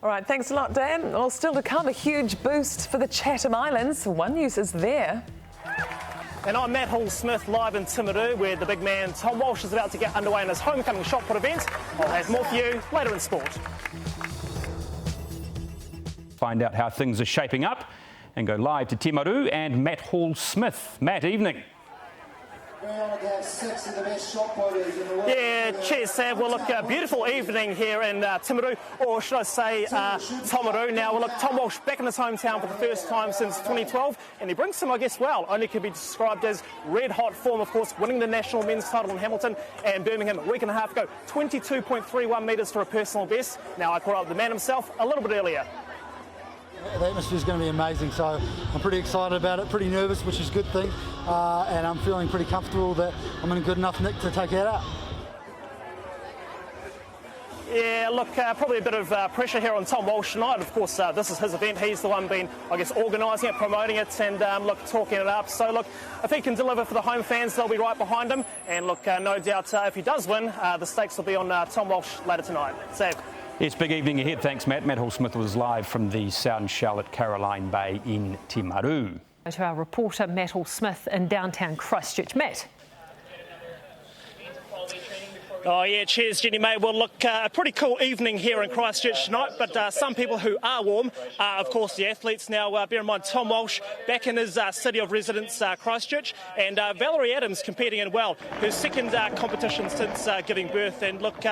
All right, thanks a lot, Dan. Well, still to come, a huge boost for the Chatham Islands. One News is there. And I'm Matt Hall-Smith, live in Timaru, where the big man Tom Walsh is about to get underway in his homecoming shot put event. I'll have more for you later in sport. Find out how things are shaping up and go live to Timaru and Matt Hall-Smith. Matt, evening. Yeah, cheers, Sav. Well, look, a beautiful evening here in Timaru, or should I say Tomaru. Now, well, look, Tom Walsh back in his hometown for the first time since 2012, and he brings some, I guess, well, only could be described as red-hot form, of course, winning the national men's title in Hamilton and Birmingham a week and a half ago. 22.31 metres for a personal best. Now, I caught up with the man himself a little bit earlier. The atmosphere is going to be amazing, so I'm pretty excited about it, pretty nervous, which is a good thing, and I'm feeling pretty comfortable that I'm in a good enough nick to take it out. Yeah, look, probably a bit of pressure here on Tom Walsh tonight. Of course, this is his event. He's the one been, I guess, organising it, promoting it, and look, talking it up. So, look, if he can deliver for the home fans, they'll be right behind him. And look, no doubt, if he does win, the stakes will be on Tom Walsh later tonight. Sav. Yes, big evening ahead. Thanks, Matt. Matt Hall-Smith was live from the Sound Shell at Caroline Bay in Timaru. To our reporter, Matt Hall-Smith in downtown Christchurch. Matt. Oh, yeah, cheers, Jenny May. Well, look, a pretty cool evening here in Christchurch tonight, but some people who are warm are, of course, the athletes. Now, bear in mind, Tom Walsh back in his city of residence, Christchurch, and Valerie Adams competing in, well, her second competition since giving birth. And look,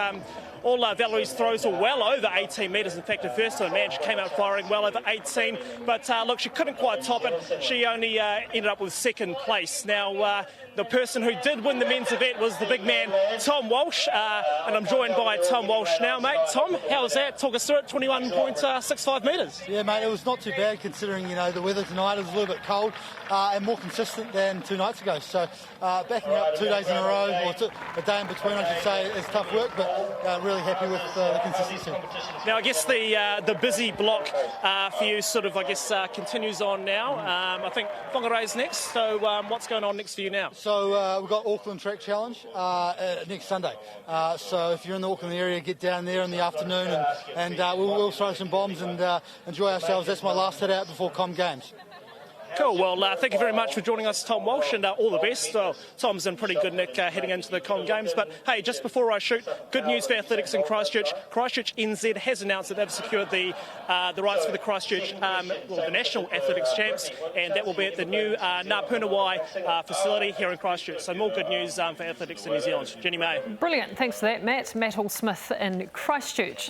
all Valerie's throws were well over 18 metres. In fact, her first time man, she came out firing well over 18. But look, she couldn't quite top it. She only ended up with second place. Now, the person who did win the men's event was the big man, Tom Walsh. And I'm joined by Tom Walsh now, mate. Tom, how was that? Talk us through it, 21.65 metres. Yeah, mate, it was not too bad considering, you know, the weather tonight was a little bit cold and more consistent than 2 nights ago. So backing up 2 days in a row, or a day in between, I should say, is tough work, but really happy with the consistency. Now, I guess the busy block for you sort of, I guess, continues on now. I think Whangarei's next, so what's going on next for you now? So we've got Auckland Track Challenge next Sunday. So if you're in the Auckland area, get down there in the afternoon and we'll throw some bombs and enjoy ourselves. That's my last hit out before Com Games. Cool. Well, thank you very much for joining us, Tom Walsh, and all the best. Tom's in pretty good nick heading into the Com Games. But, hey, just before I shoot, good news for athletics in Christchurch. Christchurch NZ has announced that they've secured the rights for the Christchurch, the National Athletics Champs, and that will be at the new Ngā facility here in Christchurch. So more good news for athletics in New Zealand. Jenny May. Brilliant. Thanks for that, Matt. Matt Hall-Smith in Christchurch.